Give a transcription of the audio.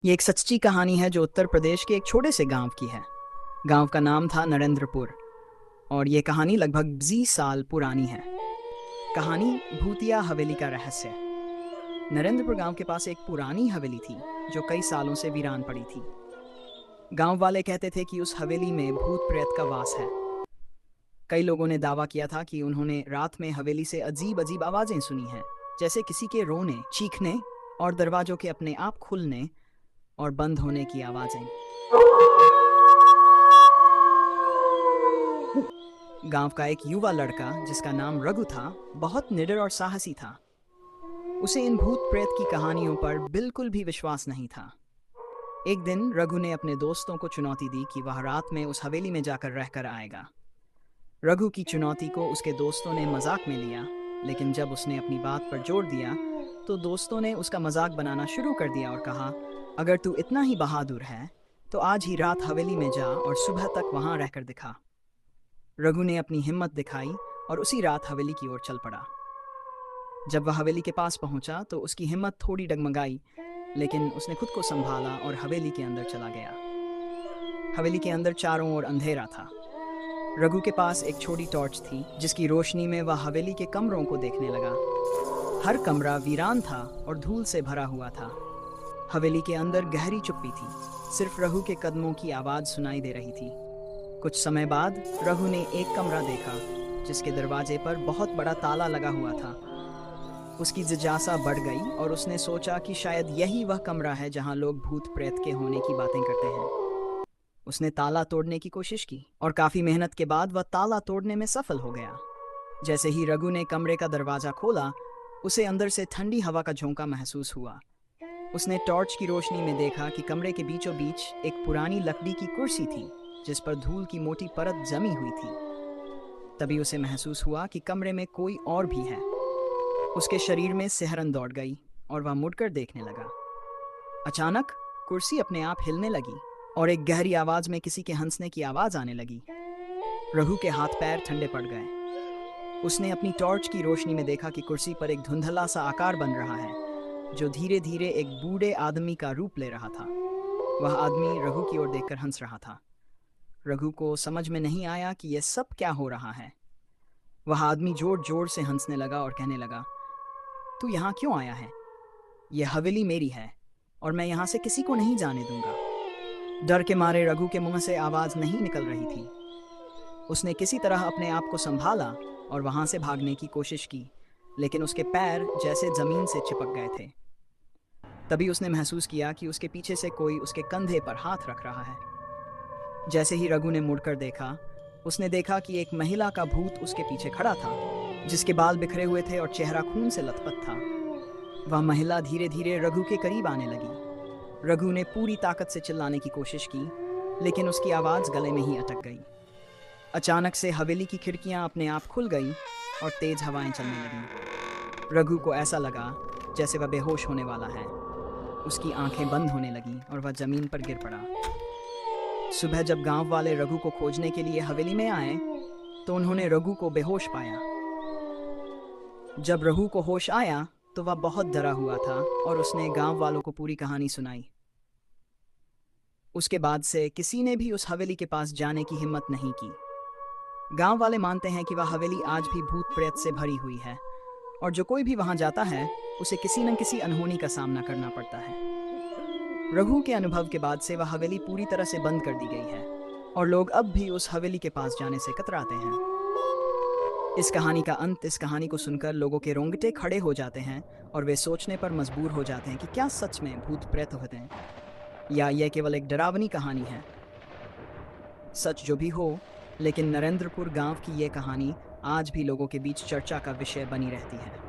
ये एक सच्ची कहानी है जो उत्तर प्रदेश के एक छोटे से गांव की है। गांव का नाम था नरेंद्रपुर और ये कहानी लगभग 20 साल पुरानी है। कहानी भूतिया हवेली का रहस्य। नरेंद्रपुर गांव के पास एक पुरानी हवेली थी जो कई सालों से वीरान पड़ी थी। गांव वाले कहते थे कि उस हवेली में भूत प्रेत का वास है। कई लोगों ने दावा किया था कि उन्होंने रात में हवेली से अजीब अजीब आवाजें सुनी हैं, जैसे किसी के रोने, चीखने और दरवाजों के अपने आप खुलने और बंद होने की आवाजें। गांव का एक युवा लड़का जिसका नाम रघु था, बहुत निडर और साहसी था। उसे इन भूत प्रेत की कहानियों पर बिल्कुल भी विश्वास नहीं था। एक दिन रघु ने अपने दोस्तों को चुनौती दी कि वह रात में उस हवेली में जाकर रहकर आएगा। रघु की चुनौती को उसके दोस्तों ने मजाक में लिया, लेकिन जब उसने अपनी बात पर जोर दिया तो दोस्तों ने उसका मजाक बनाना शुरू कर दिया और कहा, अगर तू इतना ही बहादुर है तो आज ही रात हवेली में जा और सुबह तक वहां रहकर दिखा। रघु ने अपनी हिम्मत दिखाई और उसी रात हवेली की ओर चल पड़ा। जब वह हवेली के पास पहुंचा तो उसकी हिम्मत थोड़ी डगमगाई, लेकिन उसने खुद को संभाला और हवेली के अंदर चला गया। हवेली के अंदर चारों ओर अंधेरा था। रघु के पास एक छोटी टॉर्च थी जिसकी रोशनी में वह हवेली के कमरों को देखने लगा। हर कमरा वीरान था और धूल से भरा हुआ था। हवेली के अंदर गहरी चुप्पी थी, सिर्फ रघु के कदमों की आवाज सुनाई दे रही थी। कुछ समय बाद रघु ने एक कमरा देखा जिसके दरवाजे पर बहुत बड़ा ताला लगा हुआ था। उसकी जिज्ञासा बढ़ गई और उसने सोचा कि शायद यही वह कमरा है जहां लोग भूत प्रेत के होने की बातें करते हैं। उसने ताला तोड़ने की कोशिश की और काफी मेहनत के बाद वह ताला तोड़ने में सफल हो गया। जैसे ही रघु ने कमरे का दरवाजा खोला, उसे अंदर से ठंडी हवा का झोंका महसूस हुआ। उसने टॉर्च की रोशनी में देखा कि कमरे के बीचों बीच एक पुरानी लकड़ी की कुर्सी थी जिस पर धूल की मोटी परत जमी हुई थी। तभी उसे महसूस हुआ कि कमरे में कोई और भी है। उसके शरीर में सिहरन दौड़ गई और वह मुड़कर देखने लगा। अचानक कुर्सी अपने आप हिलने लगी और एक गहरी आवाज में किसी के हंसने की आवाज आने लगी। रघु के हाथ पैर ठंडे पड़ गए। उसने अपनी टॉर्च की रोशनी में देखा कि कुर्सी पर एक धुंधला सा आकार बन रहा है जो धीरे धीरे एक बूढ़े आदमी का रूप ले रहा था। वह आदमी रघु की ओर देखकर हंस रहा था। रघु को समझ में नहीं आया कि यह सब क्या हो रहा है। वह आदमी जोर जोर से हंसने लगा और कहने लगा, तू यहाँ क्यों आया है? यह हवेली मेरी है और मैं यहाँ से किसी को नहीं जाने दूंगा। डर के मारे रघु के मुंह से आवाज नहीं निकल रही थी। उसने किसी तरह अपने आप को संभाला और वहां से भागने की कोशिश की, लेकिन उसके पैर जैसे जमीन से चिपक गए थे। तभी उसने महसूस किया कि उसके पीछे से कोई उसके कंधे पर हाथ रख रहा है। जैसे ही रघु ने मुड़कर देखा, उसने देखा कि एक महिला का भूत उसके पीछे खड़ा था, जिसके बाल बिखरे हुए थे और चेहरा खून से लथपथ था। वह महिला धीरे धीरे रघु के करीब आने लगी। रघु ने पूरी ताकत से चिल्लाने की कोशिश की, लेकिन उसकी आवाज गले में ही अटक गई। अचानक से हवेली की खिड़कियां अपने आप खुल गईं और तेज हवाएं चलने लगीं। रघु को ऐसा लगा जैसे वह बेहोश होने वाला है। उसकी आंखें बंद होने लगीं और वह जमीन पर गिर पड़ा। सुबह जब गांव वाले रघु को खोजने के लिए हवेली में आए तो उन्होंने रघु को बेहोश पाया। जब रघु को होश आया तो वह बहुत डरा हुआ था और उसने गांव वालों को पूरी कहानी सुनाई। उसके बाद से किसी ने भी उस हवेली के पास जाने की हिम्मत नहीं की। गांव वाले मानते हैं कि वह हवेली आज भी भूत प्रेत से भरी हुई है और जो कोई भी वहां जाता है उसे किसी न किसी अनहोनी का सामना करना पड़ता है। रघु के अनुभव के बाद से वह हवेली पूरी तरह से बंद कर दी गई है और लोग अब भी उस हवेली के पास जाने से कतराते हैं। इस कहानी का अंत, इस कहानी को सुनकर लोगों के रोंगटे खड़े हो जाते हैं और वे सोचने पर मजबूर हो जाते हैं कि क्या सच में भूत प्रेत होते हैं या यह केवल एक डरावनी कहानी है। सच जो भी हो, लेकिन नरेंद्रपुर गांव की ये कहानी आज भी लोगों के बीच चर्चा का विषय बनी रहती है।